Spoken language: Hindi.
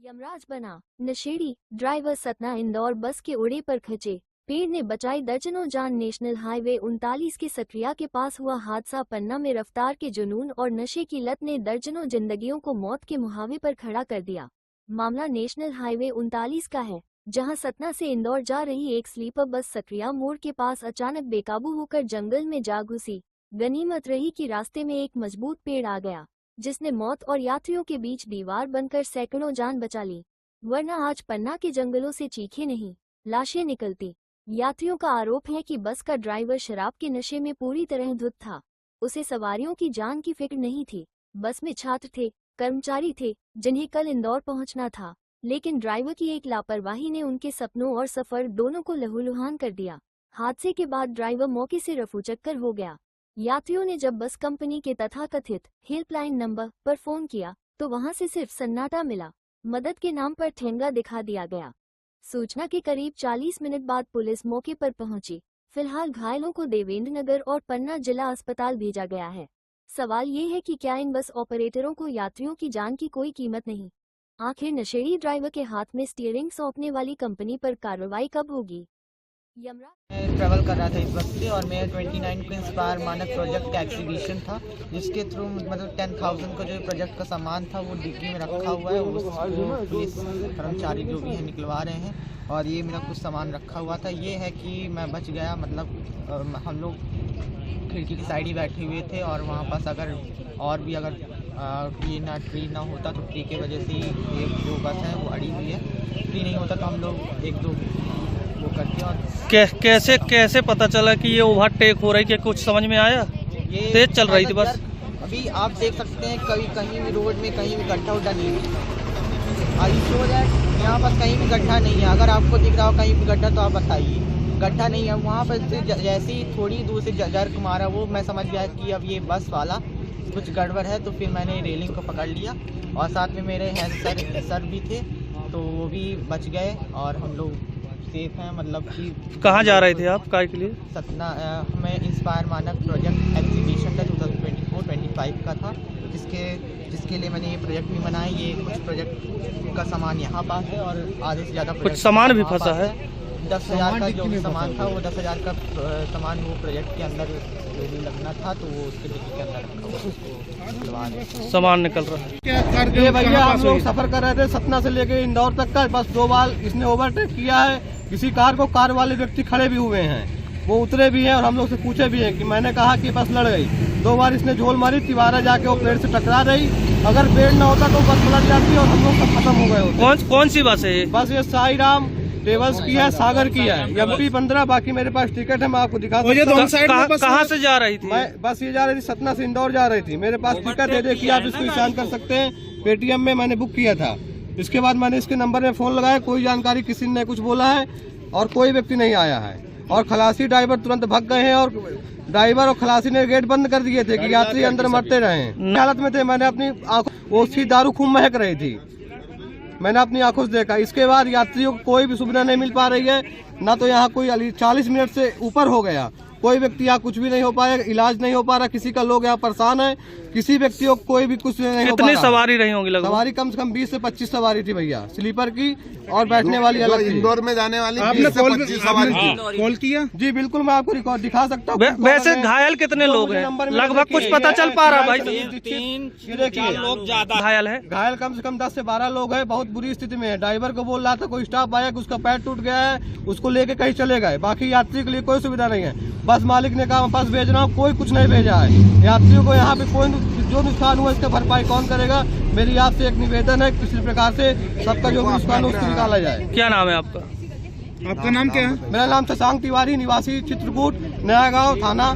यमराज बना नशेड़ी, ड्राइवर सतना इंदौर बस के उड़े पर खचे, पेड़ ने बचाई दर्जनों जान। नेशनल हाईवे 39 के सकरिया के पास हुआ हादसा। पन्ना में रफ्तार के जुनून और नशे की लत ने दर्जनों जिंदगियों को मौत के मुहावे पर खड़ा कर दिया। मामला नेशनल हाईवे 39 का है, जहां सतना से इंदौर जा रही एक स्लीपर बस सकरिया मोड़ के पास अचानक बेकाबू होकर जंगल में जा घुसी। गनीमत रही कि रास्ते में एक मजबूत पेड़ आ गया, जिसने मौत और यात्रियों के बीच दीवार बनकर सैकड़ों जान बचा ली, वरना आज पन्ना के जंगलों से चीखें नहीं, लाशें निकलती। यात्रियों का आरोप है कि बस का ड्राइवर शराब के नशे में पूरी तरह धुत था। उसे सवारियों की जान की फिक्र नहीं थी। बस में छात्र थे, कर्मचारी थे, जिन्हें कल इंदौर पहुंचना था, लेकिन ड्राइवर की एक लापरवाही ने उनके सपनों और सफर दोनों को लहूलुहान कर दिया। हादसे के बाद ड्राइवर मौके से रफूचक्कर हो गया। यात्रियों ने जब बस कंपनी के तथाकथित हेल्पलाइन नंबर पर फोन किया तो वहां से सिर्फ सन्नाटा मिला। मदद के नाम पर ठेंगा दिखा दिया गया। सूचना के करीब 40 मिनट बाद पुलिस मौके पर पहुंची। फिलहाल घायलों को देवेंद्र नगर और पन्ना जिला अस्पताल भेजा गया है। सवाल ये है कि क्या इन बस ऑपरेटरों को यात्रियों की जान की कोई कीमत नहीं? आखिर नशेड़ी ड्राइवर के हाथ में स्टीयरिंग सौंपने वाली कंपनी पर कार्रवाई कब होगी? मैं ट्रैवल कर रहा था इस वक्त से और मेरा 29 को इंस्पायर मानक प्रोजेक्ट का एग्जीबिशन था, जिसके थ्रू मतलब 10,000 का जो प्रोजेक्ट का सामान था वो डिग्गी में रखा हुआ है। उसको पुलिस कर्मचारी जो भी है निकलवा रहे हैं और ये मेरा कुछ सामान रखा हुआ था। ये है कि मैं बच गया, मतलब हम लोग खिड़की की साइड ही बैठे हुए थे और वहाँ पास अगर और भी अगर ट्री ना होता तो ट्री की वजह से एक जो बस है वो अड़ी हुई है। ट्री नहीं होता तो हम लोग एक दो वो करते और कैसे पता चला कि ये ओवरटेक हो रही है? कुछ समझ में आया? ये तेज चल रही थी बस। अभी आप देख सकते हैं कहीं भी रोड में कहीं भी गड्ढा उड्ढा नहीं है। आई शो दैट यहाँ पर कहीं भी गड्ढा नहीं है। अगर आपको दिख रहा हो कहीं भी गड्ढा तो आप बताइए। गड्ढा नहीं है वहाँ पर। जैसे ही थोड़ी दूर से जर्क मारा वो मैं समझ गया कि अब ये बस वाला कुछ गड़बड़ है, तो फिर मैंने रेलिंग को पकड़ लिया और साथ में मेरे हैं सर भी थे तो वो भी बच गए और हम लोग सेफ हैं। मतलब कि कहाँ जा रहे थे आप काय के लिए? सतना में इंस्पायर मानक प्रोजेक्ट एग्जीबिशन का 2024-25 का था, जिसके लिए मैंने ये प्रोजेक्ट भी बनाया। ये कुछ प्रोजेक्ट का सामान यहाँ पास है और आधे से ज़्यादा कुछ सामान भी फंसा है। 10,000 का जो भी सामान था वो 10,000 का सामान वो प्रोजेक्ट के अंदर लगना था, तो वो उसके डिग्गी के अंदर रखा हुआ सामान निकल रहा है। ये भैया हम लोग सफर कर रहे थे सतना से लेके इंदौर तक का। बस 2 बार इसने ओवरटेक किया है किसी कार को। कार वाले व्यक्ति खड़े भी हुए हैं, वो उतरे भी हैं और हम लोग से पूछे भी हैं कि मैंने कहा कि बस लड़ गई। 2 बार इसने झोल मारी, तिवारा जाके वो पेड़ से टकरा रही। अगर पेड़ न होता तो बस पलट जाती और हम लोग सब खत्म हो गए होते। कौन सी बस है ये? बस ये साई राम ट्रेवल्स की है, सागर की है, MP 15। बाकी मेरे पास टिकट है, मैं आपको दिखा सकता हूँ। कहाँ से जा रही थी? मैं बस ये जा रही थी सतना से इंदौर जा रही थी। मेरे पास टिकट है, देखिए आप इसको स्कैन कर सकते हैं। पेटीएम में मैंने बुक किया था। इसके बाद मैंने इसके नंबर में फोन लगाया, कोई जानकारी किसी ने कुछ बोला है और कोई व्यक्ति नहीं आया है। और खलासी ड्राइवर तुरंत भाग गए हैं और ड्राइवर और खलासी ने गेट बंद कर दिए थे कि यात्री अंदर मरते रहे। हालत में थे, मैंने अपनी आंखों, वो उसकी दारू खूब महक रही थी, मैंने अपनी आंखों से देखा। इसके बाद यात्रियों को कोई भी सुविधा नहीं मिल पा रही है, ना तो यहाँ कोई 40 मिनट से ऊपर हो गया, कोई व्यक्ति यहाँ कुछ भी नहीं हो पाया, इलाज नहीं हो पा रहा। किसी का लोग यहाँ परेशान है, किसी व्यक्तियों को कोई भी कुछ नहीं हो पा रहा। कितनी सवारी रही होंगी लगभग? सवारी कम से कम 20 से 25 सवारी थी भैया, स्लीपर की और बैठने वाली अलग थी। इंदौर में जाने वाली 20 से 25 सवारी थी। कॉल किया जी? बिल्कुल, मैं आपको रिकॉर्ड दिखा सकता हूँ। वैसे घायल कितने लोग हैं लगभग? कुछ पता चल पा रहा भाई? 3 लोग ज्यादा घायल है। घायल कम से कम 10 से 12 लोग हैं, बहुत बुरी स्थिति में है। ड्राइवर को बोल रहा था कोई स्टाफ आया कि उसका पैर टूट गया है, उसको लेके कहीं चले गए। बाकी यात्री के लिए कोई सुविधा नहीं है। बस मालिक ने कहा बस भेज रहा हूँ, कोई कुछ नहीं भेजा है। यात्रियों को यहाँ पे कोई जो नुकसान हुआ इसका भरपाई कौन करेगा? मेरी आपसे एक निवेदन है, किसी प्रकार से सबका जो नुकसान हो उसको निकाला जाए। क्या नाम है आपका? आपका नाम क्या है? मेरा नाम शशांक तिवारी, निवासी चित्रकूट, नया गांव, थाना